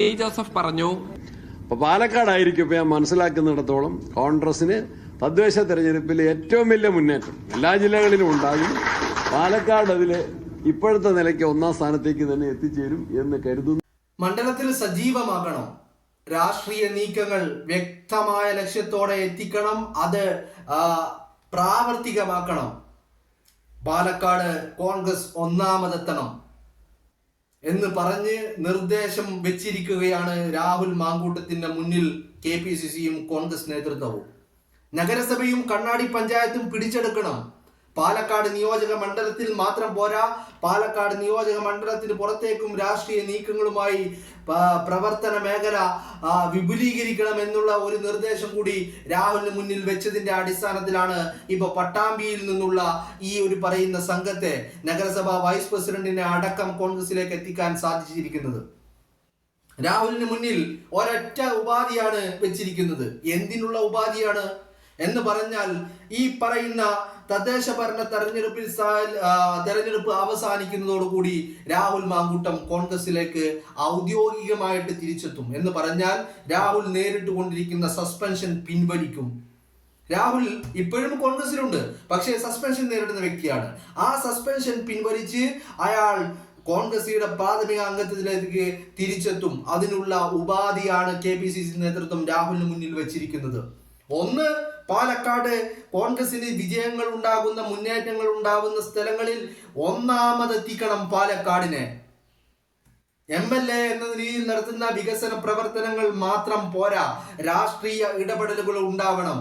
Joseph പറഞ്ഞു. പാലക്കാടായിരിക്കും ഇപ്പൊ ഞാൻ മനസ്സിലാക്കുന്നിടത്തോളം കോൺഗ്രസിന് തദ്ദേശ തെരഞ്ഞെടുപ്പിൽ ഏറ്റവും വലിയ മുന്നേറ്റം എല്ലാ ജില്ലകളിലും ഉണ്ടാകും. പാലക്കാട് അതില് ഇപ്പോഴത്തെ നിലയ്ക്ക് ഒന്നാം സ്ഥാനത്തേക്ക് തന്നെ എത്തിച്ചേരും എന്ന് കരുതുന്നു. മണ്ഡലത്തിൽ സജീവമാക്കണം, രാഷ്ട്രീയ നീക്കങ്ങൾ വ്യക്തമായ ലക്ഷ്യത്തോടെ എത്തിക്കണം, അത് പ്രാവർത്തികമാക്കണം. പാലക്കാട് കോൺഗ്രസ് ഒന്നാമതെത്തണം എന്ന് പറഞ്ഞ് നിർദ്ദേശം വെച്ചിരിക്കുകയാണ് രാഹുൽ മാങ്കൂട്ടത്തിന്റെ മുന്നിൽ KPCCയും കോൺഗ്രസ് നേതൃത്വവും. നഗരസഭയും കണ്ണാടി പഞ്ചായത്തും പിടിച്ചെടുക്കണം. പാലക്കാട് നിയോജക മണ്ഡലത്തിൽ മാത്രം പോരാ, പാലക്കാട് നിയോജക മണ്ഡലത്തിന് പുറത്തേക്കും രാഷ്ട്രീയ നീക്കങ്ങളുമായി പ്രവർത്തന മേഖല വിപുലീകരിക്കണം എന്നുള്ള ഒരു നിർദ്ദേശം കൂടി രാഹുലിന് മുന്നിൽ വെച്ചതിന്റെ അടിസ്ഥാനത്തിലാണ് ഇപ്പൊ പട്ടാമ്പിയിൽ നിന്നുള്ള ഈ ഒരു പറയുന്ന സംഘത്തെ നഗരസഭാ വൈസ് പ്രസിഡന്റിനെ അടക്കം കോൺഗ്രസിലേക്ക് എത്തിക്കാൻ സാധിച്ചിരിക്കുന്നത്. രാഹുലിന് മുന്നിൽ ഒരൊറ്റ ഉപാധിയാണ് വെച്ചിരിക്കുന്നത്. എന്തിനുള്ള ഉപാധിയാണ് എന്ന് പറഞ്ഞാൽ, ഈ പറയുന്ന തദ്ദേശ ഭരണ തെരഞ്ഞെടുപ്പ് അവസാനിക്കുന്നതോടുകൂടി രാഹുൽ മാങ്കൂട്ടം കോൺഗ്രസിലേക്ക് ഔദ്യോഗികമായിട്ട് തിരിച്ചെത്തും എന്ന് പറഞ്ഞാൽ രാഹുൽ നേരിട്ട് കൊണ്ടിരിക്കുന്ന സസ്പെൻഷൻ പിൻവലിക്കും. രാഹുൽ ഇപ്പോഴും കോൺഗ്രസിലുണ്ട്, പക്ഷേ സസ്പെൻഷൻ നേരിടുന്ന വ്യക്തിയാണ്. ആ സസ്പെൻഷൻ പിൻവലിച്ച് അയാൾ കോൺഗ്രസിയുടെ പ്രാഥമിക അംഗത്വത്തിലേക്ക് തിരിച്ചെത്തും. അതിനുള്ള ഉപാധിയാണ് KPCC നേതൃത്വം രാഹുലിന് മുന്നിൽ വെച്ചിരിക്കുന്നത്. ഒന്ന്, പാലക്കാട് കോൺഗ്രസിന് വിജയങ്ങൾ ഉണ്ടാകുന്ന, മുന്നേറ്റങ്ങൾ ഉണ്ടാകുന്ന സ്ഥലങ്ങളിൽ ഒന്നാമതെത്തിക്കണം പാലക്കാടിനെ. MLA എന്ന നിലയിൽ നടത്തുന്ന വികസന പ്രവർത്തനങ്ങൾ മാത്രം പോരാ, രാഷ്ട്രീയ ഇടപെടലുകൾ ഉണ്ടാവണം.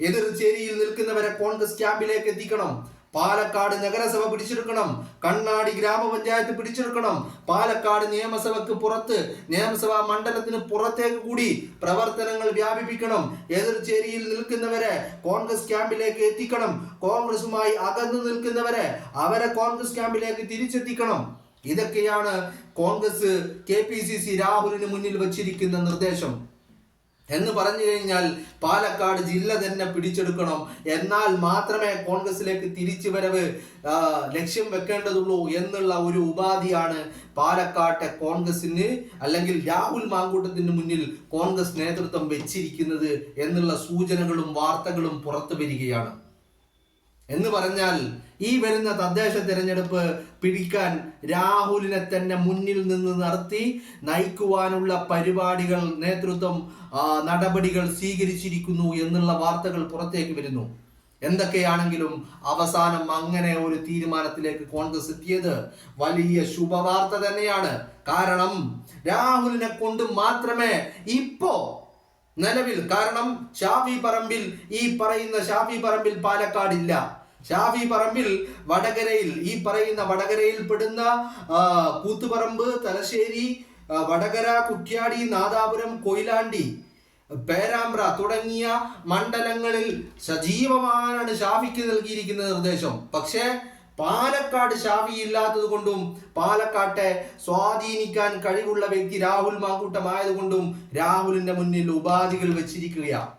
എതിർ ചേരിയിൽ നിൽക്കുന്നവരെ കോൺഗ്രസ് ക്യാമ്പിലേക്ക് എത്തിക്കണം. പാലക്കാട് നഗരസഭ പിടിച്ചെടുക്കണം, കണ്ണാടി ഗ്രാമപഞ്ചായത്ത് പിടിച്ചെടുക്കണം. പാലക്കാട് നിയമസഭയ്ക്ക് പുറത്ത്, നിയമസഭാ മണ്ഡലത്തിന് പുറത്തേക്ക് കൂടി പ്രവർത്തനങ്ങൾ വ്യാപിപ്പിക്കണം. എതിർചേരിയിൽ നിൽക്കുന്നവരെ കോൺഗ്രസ് ക്യാമ്പിലേക്ക് എത്തിക്കണം. കോൺഗ്രസുമായി അകന്നു നിൽക്കുന്നവരെ അവരെ കോൺഗ്രസ് ക്യാമ്പിലേക്ക് തിരിച്ചെത്തിക്കണം. ഇതൊക്കെയാണ് കോൺഗ്രസ് KPCC രാഹുലിന് മുന്നിൽ വച്ചിരിക്കുന്ന നിർദ്ദേശം. എന്ന് പറഞ്ഞു കഴിഞ്ഞാൽ പാലക്കാട് ജില്ല തന്നെ പിടിച്ചെടുക്കണം, എന്നാൽ മാത്രമേ കോൺഗ്രസിലേക്ക് തിരിച്ചു വരവ് ലക്ഷ്യം വെക്കേണ്ടതുള്ളൂ എന്നുള്ള ഒരു ഉപാധിയാണ് പാലക്കാട്ടെ കോൺഗ്രസിന് അല്ലെങ്കിൽ രാഹുൽ മാങ്കൂട്ടത്തിന് മുന്നിൽ കോൺഗ്രസ് നേതൃത്വം വെച്ചിരിക്കുന്നത് എന്നുള്ള സൂചനകളും വാർത്തകളും പുറത്തു വരികയാണ്. എന്ന് പറഞ്ഞാൽ ഈ വരുന്ന തദ്ദേശ തെരഞ്ഞെടുപ്പ് പിടിക്കാൻ രാഹുലിനെ തന്നെ മുന്നിൽ നിന്ന് നിർത്തി നയിക്കുവാനുള്ള പരിപാടികൾ നേതൃത്വം നടപടികൾ സ്വീകരിച്ചിരിക്കുന്നു എന്നുള്ള വാർത്തകൾ പുറത്തേക്ക് വരുന്നു. എന്തൊക്കെയാണെങ്കിലും അവസാനം അങ്ങനെ ഒരു തീരുമാനത്തിലേക്ക് കോൺഗ്രസ് എത്തിയത് വലിയ ശുഭവാർത്ത തന്നെയാണ്. കാരണം രാഹുലിനെ കൊണ്ട് മാത്രമേ ഇപ്പോ നിലവിൽ, കാരണം ഷാഫി പറമ്പിൽ, ഈ പറയുന്ന ഷാഫി പറമ്പിൽ പാലക്കാടില്ല. ഷാഫി പറമ്പിൽ വടകരയിൽ, ഈ പറയുന്ന വടകരയിൽ പെടുന്ന കൂത്തുപറമ്പ്, തലശ്ശേരി, വടകര, കുറ്റ്യാടി, നാദാപുരം, കൊയിലാണ്ടി, പേരാമ്പ്ര തുടങ്ങിയ മണ്ഡലങ്ങളിൽ സജീവമാണ് ഷാഫിക്ക് നൽകിയിരിക്കുന്ന നിർദ്ദേശം. പക്ഷേ പാലക്കാട് ഷാഫി ഇല്ലാത്തത് കൊണ്ടും പാലക്കാട്ടെ സ്വാധീനിക്കാൻ കഴിവുള്ള വ്യക്തി രാഹുൽ മാങ്കൂട്ടമായതുകൊണ്ടും രാഹുലിന്റെ മുന്നിൽ ഉപാധികൾ വെച്ചിരിക്കുകയാണ്.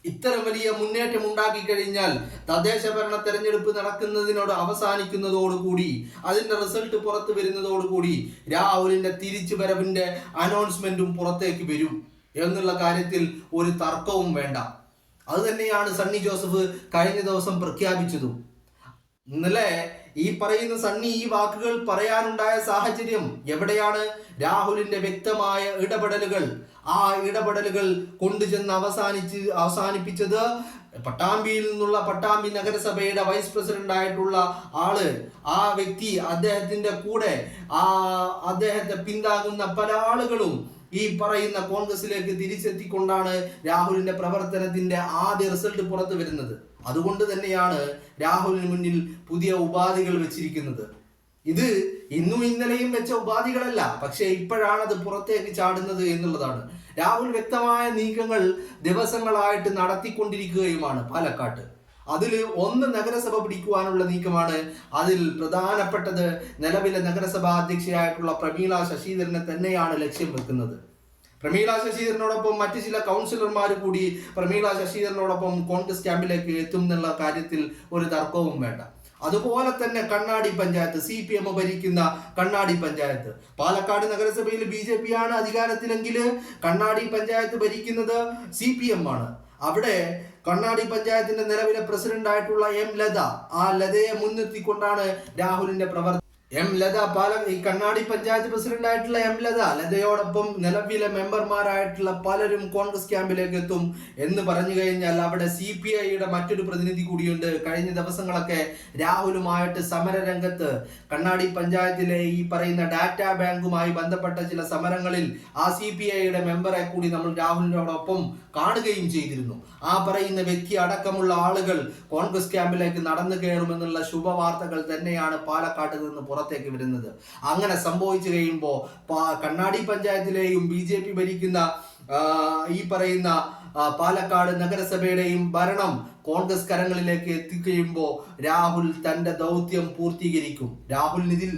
ഇത്തരം വലിയ മുന്നേറ്റം ഉണ്ടാക്കി കഴിഞ്ഞാൽ തദ്ദേശ ഭരണ തെരഞ്ഞെടുപ്പ് നടക്കുന്നതിനോട് അവസാനിക്കുന്നതോടുകൂടി, അതിന്റെ റിസൾട്ട് പുറത്തു വരുന്നതോടുകൂടി രാഹുലിന്റെ തിരിച്ചു വരവിന്റെ അനൗൺസ്മെന്റും പുറത്തേക്ക് വരും എന്നുള്ള കാര്യത്തിൽ ഒരു തർക്കവും വേണ്ട. അത് തന്നെയാണ് സണ്ണി ജോസഫ് കഴിഞ്ഞ ദിവസം പ്രഖ്യാപിച്ചതും. ഇന്നലെ ഈ പറയുന്ന സണ്ണി ഈ വാക്കുകൾ പറയാനുണ്ടായ സാഹചര്യം എവിടെയാണ്? രാഹുലിന്റെ വ്യക്തമായ ഇടപെടലുകൾ, ആ ഇടപെടലുകൾ കൊണ്ടുചെന്ന് അവസാനിപ്പിച്ചത് പട്ടാമ്പിയിൽ നിന്നുള്ള പട്ടാമ്പി നഗരസഭയുടെ വൈസ് പ്രസിഡന്റ് ആയിട്ടുള്ള ആള്, ആ വ്യക്തി, അദ്ദേഹത്തിന്റെ കൂടെ അദ്ദേഹത്തെ പിന്താങ്ങുന്ന പല ആളുകളും ഈ പറയുന്ന കോൺഗ്രസിലേക്ക് തിരിച്ചെത്തിക്കൊണ്ടാണ് രാഹുലിന്റെ പ്രവർത്തനത്തിന്റെ ആദ്യ റിസൾട്ട് പുറത്തു വരുന്നത്. അതുകൊണ്ട് തന്നെയാണ് രാഹുലിന് മുന്നിൽ പുതിയ ഉപാധികൾ വെച്ചിരിക്കുന്നത്. ഇത് ഇന്നും ഇന്നലെയും വെച്ച ഉപാധികളല്ല, പക്ഷേ ഇപ്പോഴാണത് പുറത്തേക്ക് ചാടുന്നത് എന്നുള്ളതാണ്. രാഹുൽ വ്യക്തമായ നീക്കങ്ങൾ ദിവസങ്ങളായിട്ട് നടത്തിക്കൊണ്ടിരിക്കുകയുമാണ് പാലക്കാട്ട്. അതിൽ ഒന്ന് നഗരസഭ പിടിക്കുവാനുള്ള നീക്കമാണ്. അതിൽ പ്രധാനപ്പെട്ടത് നിലവിലെ നഗരസഭാ അധ്യക്ഷയായിട്ടുള്ള പ്രമീള ശശിധരനെ തന്നെയാണ് ലക്ഷ്യം വെക്കുന്നത്. പ്രമീള ശശിധരനോടൊപ്പം മറ്റു ചില കൗൺസിലർമാർ കൂടി പ്രമീള ശശിധരനോടൊപ്പം കോൺഗ്രസ് ക്യാമ്പിലേക്ക് എത്തും എന്നുള്ള കാര്യത്തിൽ ഒരു തർക്കവും വേണ്ട. അതുപോലെ തന്നെ കണ്ണാടി പഞ്ചായത്ത്, CPM ഭരിക്കുന്ന കണ്ണാടി പഞ്ചായത്ത്. പാലക്കാട് നഗരസഭയിൽ BJP ആണ് അധികാരത്തിലെങ്കിൽ കണ്ണാടി പഞ്ചായത്ത് ഭരിക്കുന്നത് CPM ആണ്. അവിടെ കണ്ണാടി പഞ്ചായത്തിന്റെ നിലവിലെ പ്രസിഡന്റ് ആയിട്ടുള്ള M ലത, ആ ലതയെ മുൻനിർത്തിക്കൊണ്ടാണ് രാഹുലിന്റെ പ്രവർത്തനം. ലത ഈ കണ്ണാടി പഞ്ചായത്ത് പ്രസിഡന്റ് ആയിട്ടുള്ള ലതയോടൊപ്പം നിലവിലെ മെമ്പർമാരായിട്ടുള്ള പലരും കോൺഗ്രസ് ക്യാമ്പിലേക്ക് എത്തും എന്ന് പറഞ്ഞു കഴിഞ്ഞാൽ അവിടെ CPIയുടെ മറ്റൊരു പ്രതിനിധി കൂടിയുണ്ട്. കഴിഞ്ഞ ദിവസങ്ങളൊക്കെ രാഹുലുമായിട്ട് സമരരംഗത്ത് കണ്ണാടി പഞ്ചായത്തിലെ ഈ പറയുന്ന ഡാറ്റാ ബാങ്കുമായി ബന്ധപ്പെട്ട ചില സമരങ്ങളിൽ ആ CPIയുടെ മെമ്പറെ കൂടി നമ്മൾ രാഹുലിനോടൊപ്പം കാണുകയും ചെയ്തിരുന്നു. ആ പറയുന്ന വ്യക്തി അടക്കമുള്ള ആളുകൾ കോൺഗ്രസ് ക്യാമ്പിലേക്ക് നടന്നു കയറുമെന്നുള്ള ശുഭവാർത്തകൾ തന്നെയാണ് പാലക്കാട്ട് നിന്ന് പുറത്തേക്ക് വരുന്നത്. അങ്ങനെ സംഭവിച്ചു കഴിയുമ്പോൾ കണ്ണാടി പഞ്ചായത്തിലെയും BJP ഭരിക്കുന്ന ഈ പറയുന്ന പാലക്കാട് നഗരസഭയുടെയും ഭരണം കോൺഗ്രസ് കരങ്ങളിലേക്ക് എത്തിക്കഴിയുമ്പോൾ രാഹുൽ തന്റെ ദൗത്യം പൂർത്തീകരിക്കും. രാഹുലിന് ഇതിൽ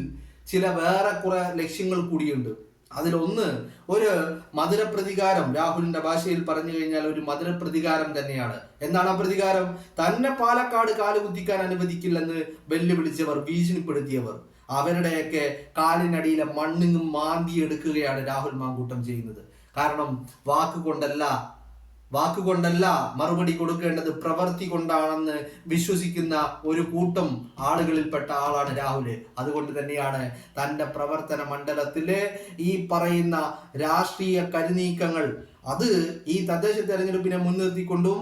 ചില വേറെ കുറെ ലക്ഷ്യങ്ങൾ കൂടിയുണ്ട്. അതിലൊന്ന് ഒരു മധുര പ്രതികാരം. രാഹുലിന്റെ ഭാഷയിൽ പറഞ്ഞു കഴിഞ്ഞാൽ ഒരു മധുര പ്രതികാരം തന്നെയാണ്. എന്താണ് ആ പ്രതികാരം? തന്നെ പാലക്കാട് കാലുകുത്തിക്കാൻ അനുവദിക്കില്ലെന്ന് വെല്ലുവിളിച്ചവർ, ഭീഷണിപ്പെടുത്തിയവർ, അവരുടെയൊക്കെ കാലിനടിയിലെ മണ്ണിനും മാന്തിയെടുക്കുകയാണ് രാഹുൽ മാങ്കൂട്ടം ചെയ്യുന്നത്. കാരണം വാക്കുകൊണ്ടല്ല മറുപടി കൊടുക്കേണ്ടത്, പ്രവൃത്തി കൊണ്ടാണെന്ന് വിശ്വസിക്കുന്ന ഒരു കൂട്ടം ആളുകളിൽപ്പെട്ട ആളാണ് രാഹുല്. അതുകൊണ്ട് തന്നെയാണ് തൻ്റെ പ്രവർത്തന മണ്ഡലത്തിലെ ഈ പറയുന്ന രാഷ്ട്രീയ കരുനീക്കങ്ങൾ അത് ഈ തദ്ദേശ തെരഞ്ഞെടുപ്പിനെ മുൻനിർത്തിക്കൊണ്ടും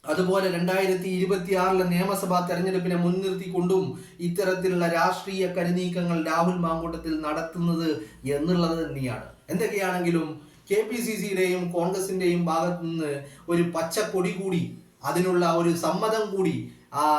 അതുപോലെ 2026 നിയമസഭാ തെരഞ്ഞെടുപ്പിനെ മുൻനിർത്തിക്കൊണ്ടും ഇത്തരത്തിലുള്ള രാഷ്ട്രീയ കരുനീക്കങ്ങൾ രാഹുൽ മാങ്കൂട്ടത്തിൽ നടത്തുന്നത് എന്നുള്ളത് തന്നെയാണ്. എന്തൊക്കെയാണെങ്കിലും KPCCയുടെയും കോൺഗ്രസിന്റെയും ഭാഗത്തു നിന്ന് ഒരു പച്ചക്കൊടി കൂടി, അതിനുള്ള ഒരു സമ്മതം കൂടി,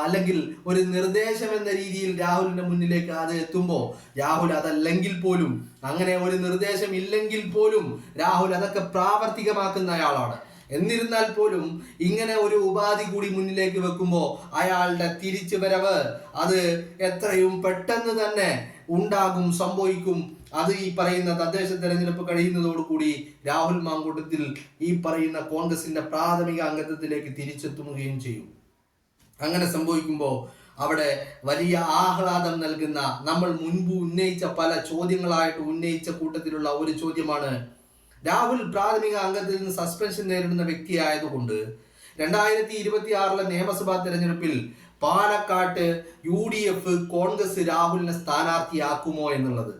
അല്ലെങ്കിൽ ഒരു നിർദ്ദേശം എന്ന രീതിയിൽ രാഹുലിന്റെ മുന്നിലേക്ക് അത് എത്തുമ്പോൾ രാഹുൽ അതല്ലെങ്കിൽ പോലും, അങ്ങനെ ഒരു നിർദ്ദേശം ഇല്ലെങ്കിൽ പോലും രാഹുൽ അതൊക്കെ പ്രാവർത്തികമാക്കുന്നയാളാണ്. എന്നിരുന്നാൽ പോലും ഇങ്ങനെ ഒരു ഉപാധി കൂടി മുന്നിലേക്ക് വെക്കുമ്പോൾ അയാളുടെ തിരിച്ചു വരവ് അത് എത്രയും പെട്ടെന്ന് തന്നെ ഉണ്ടാകും, സംഭവിക്കും. അത് ഈ പറയുന്ന തദ്ദേശ തെരഞ്ഞെടുപ്പ് കഴിയുന്നതോടുകൂടി രാഹുൽ മാങ്കൂട്ടത്തിൽ ഈ പറയുന്ന കോൺഗ്രസിന്റെ പ്രാഥമിക അംഗത്വത്തിലേക്ക് തിരിച്ചെത്തുകയും ചെയ്യും. അങ്ങനെ സംഭവിക്കുമ്പോൾ അവിടെ വലിയ ആഹ്ലാദം നൽകുന്ന, നമ്മൾ മുൻപ് ഉന്നയിച്ച പല ചോദ്യങ്ങളായിട്ട് ഉന്നയിച്ച കൂട്ടത്തിലുള്ള ഒരു ചോദ്യമാണ്, രാഹുൽ പ്രാഥമിക അംഗത്തിൽ നിന്ന് സസ്പെൻഷൻ നേരിടുന്ന വ്യക്തിയായതുകൊണ്ട് 2026 നിയമസഭാ തെരഞ്ഞെടുപ്പിൽ പാലക്കാട്ട് UDF കോൺഗ്രസ് രാഹുലിനെ സ്ഥാനാർത്ഥിയാക്കുമോ എന്നുള്ളത്.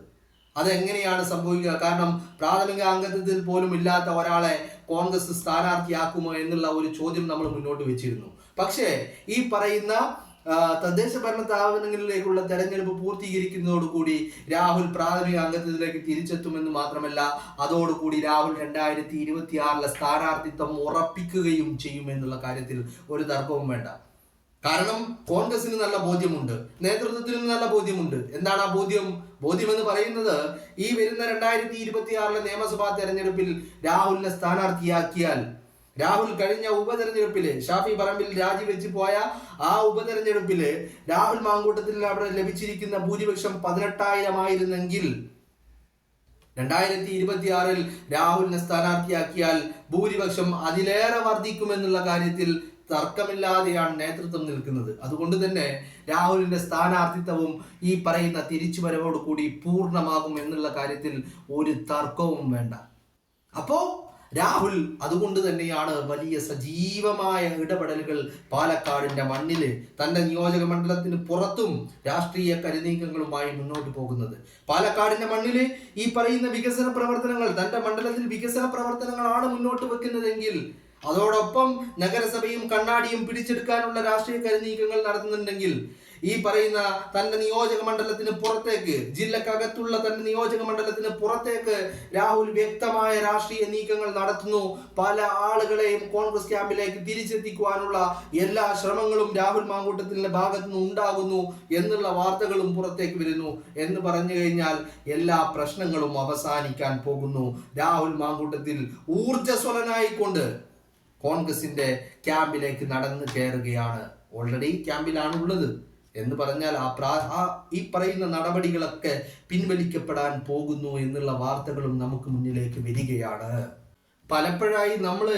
അതെങ്ങനെയാണ് സംഭവിക്കുക? കാരണം പ്രാഥമിക അംഗത്വത്തിൽ പോലും ഇല്ലാത്ത ഒരാളെ കോൺഗ്രസ് സ്ഥാനാർത്ഥിയാക്കുമോ എന്നുള്ള ഒരു ചോദ്യം നമ്മൾ മുന്നോട്ട് വെച്ചിരുന്നു. പക്ഷേ ഈ പറയുന്ന തദ്ദേശ ഭരണ സ്ഥാപനങ്ങളിലേക്കുള്ള തെരഞ്ഞെടുപ്പ് പൂർത്തീകരിക്കുന്നതോടുകൂടി രാഹുൽ പ്രാഥമിക അംഗത്വത്തിലേക്ക് തിരിച്ചെത്തുമെന്ന് മാത്രമല്ല, അതോടുകൂടി രാഹുൽ 2026 സ്ഥാനാർത്ഥിത്വം ഉറപ്പിക്കുകയും ചെയ്യുമെന്നുള്ള കാര്യത്തിൽ ഒരു തർക്കവും വേണ്ട. കാരണം കോൺഗ്രസിന് നല്ല ബോധ്യമുണ്ട്, നേതൃത്വത്തിനും നല്ല ബോധ്യമുണ്ട്. എന്താണ് ആ ബോധ്യം എന്ന് പറയുന്നത്? ഈ വരുന്ന 2026 നിയമസഭാ തെരഞ്ഞെടുപ്പിൽ രാഹുലിനെ സ്ഥാനാർത്ഥിയാക്കിയാൽ രാഹുൽ കഴിഞ്ഞ ഉപതെരഞ്ഞെടുപ്പില് ഷാഫി പറമ്പിൽ രാജിവെച്ച് പോയ ആ ഉപതെരഞ്ഞെടുപ്പില് രാഹുൽ മാങ്കൂട്ടത്തിൽ അവിടെ ലഭിച്ചിരിക്കുന്ന ഭൂരിപക്ഷം 18,000 ആയിരുന്നെങ്കിൽ 2026 രാഹുലിനെ സ്ഥാനാർത്ഥിയാക്കിയാൽ ഭൂരിപക്ഷം അതിലേറെ വർദ്ധിക്കുമെന്നുള്ള കാര്യത്തിൽ തർക്കമില്ലാതെയാണ് നേതൃത്വം നിൽക്കുന്നത്. അതുകൊണ്ട് തന്നെ രാഹുലിന്റെ സ്ഥാനാർത്ഥിത്വവും ഈ പറയുന്ന തിരിച്ചുവരവോട് കൂടി പൂർണ്ണമാകും എന്നുള്ള കാര്യത്തിൽ ഒരു തർക്കവും വേണ്ട. അപ്പോ രാഹുൽ അതുകൊണ്ട് തന്നെയാണ് വലിയ സജീവമായ ഇടപെടലുകൾ പാലക്കാടിന്റെ മണ്ണില് തന്റെ നിയോജക മണ്ഡലത്തിന് പുറത്തും രാഷ്ട്രീയ കരുനീക്കങ്ങളുമായി മുന്നോട്ട് പോകുന്നത്. പാലക്കാടിന്റെ മണ്ണില് ഈ പറയുന്ന വികസന പ്രവർത്തനങ്ങൾ, തന്റെ മണ്ഡലത്തിൽ വികസന പ്രവർത്തനങ്ങളാണ് മുന്നോട്ട് വെക്കുന്നതെങ്കിൽ അതോടൊപ്പം നഗരസഭയും കണ്ണാടിയും പിടിച്ചെടുക്കാനുള്ള രാഷ്ട്രീയ കരുനീക്കങ്ങൾ നടത്തുന്നുണ്ടെങ്കിൽ ഈ പറയുന്ന തന്റെ നിയോജക മണ്ഡലത്തിന് പുറത്തേക്ക്, ജില്ലക്കകത്തുള്ള തന്റെ നിയോജക മണ്ഡലത്തിന് പുറത്തേക്ക് രാഹുൽ വ്യക്തമായ രാഷ്ട്രീയ നീക്കങ്ങൾ നടത്തുന്നു. പല ആളുകളെയും കോൺഗ്രസ് ക്യാമ്പിലേക്ക് തിരിച്ചെത്തിക്കുവാനുള്ള എല്ലാ ശ്രമങ്ങളും രാഹുൽ മാങ്കൂട്ടത്തിന്റെ ഭാഗത്തു നിന്ന് ഉണ്ടാകുന്നു എന്നുള്ള വാർത്തകളും പുറത്തേക്ക് വരുന്നു. എന്ന് പറഞ്ഞു കഴിഞ്ഞാൽ എല്ലാ പ്രശ്നങ്ങളും അവസാനിക്കാൻ പോകുന്നു. രാഹുൽ മാങ്കൂട്ടത്തിൽ ഊർജ്ജസ്വലനായിക്കൊണ്ട് കോൺഗ്രസിന്റെ ക്യാമ്പിലേക്ക് നടന്നു കയറുകയാണ്. ഓൾറെഡി ക്യാമ്പിലാണ് ഉള്ളത് എന്ന് പറഞ്ഞാൽ ഈ പറയുന്ന നടപടികളൊക്കെ പിൻവലിക്കപ്പെടാൻ പോകുന്നു എന്നുള്ള വാർത്തകളും നമുക്ക് മുന്നിലേക്ക് വരികയാണ്. പലപ്പോഴായി നമ്മൾ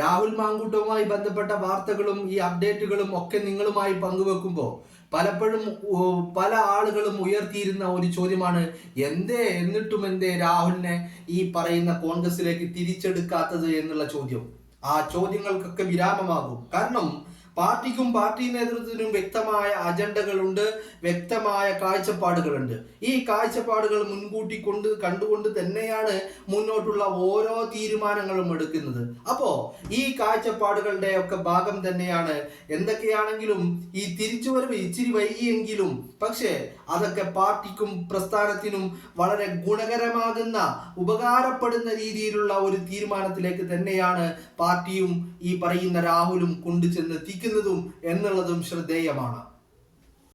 രാഹുൽ മാങ്കൂട്ടവുമായി ബന്ധപ്പെട്ട വാർത്തകളും ഈ അപ്ഡേറ്റുകളും ഒക്കെ നിങ്ങളുമായി പങ്കുവെക്കുമ്പോൾ പലപ്പോഴും പല ആളുകളും ഉയർത്തിയിരുന്ന ഒരു ചോദ്യമാണ്, എന്നിട്ടും എന്തേ രാഹുലിനെ ഈ പറയുന്ന കോൺഗ്രസിലേക്ക് തിരിച്ചെടുക്കാത്തത് എന്നുള്ള ചോദ്യം. ആ ചോദ്യങ്ങൾക്കൊക്കെ വിരാമമാകും. കാരണം പാർട്ടിക്കും പാർട്ടി നേതൃത്വത്തിനും വ്യക്തമായ അജണ്ടകളുണ്ട്, വ്യക്തമായ കാഴ്ചപ്പാടുകളുണ്ട്. ഈ കാഴ്ചപ്പാടുകൾ മുൻകൂട്ടി കണ്ടുകൊണ്ട് തന്നെയാണ് മുന്നോട്ടുള്ള ഓരോ തീരുമാനങ്ങളും എടുക്കുന്നത്. അപ്പോ ഈ കാഴ്ചപ്പാടുകളുടെ ഒക്കെ ഭാഗം തന്നെയാണ് എന്തൊക്കെയാണെങ്കിലും ഈ തിരിച്ചുവരവ് ഇച്ചിരി വൈകിയെങ്കിലും പക്ഷേ അതൊക്കെ പാർട്ടിക്കും പ്രസ്ഥാനത്തിനും വളരെ ഗുണകരമാകുന്ന, ഉപകാരപ്പെടുന്ന രീതിയിലുള്ള ഒരു തീരുമാനത്തിലേക്ക് തന്നെയാണ് പാർട്ടിയും ഈ പറയുന്ന രാഹുലും കൊണ്ടുചെന്നെത്തിക്കുന്നതും എന്നുള്ളതും ശ്രദ്ധേയമാണ്.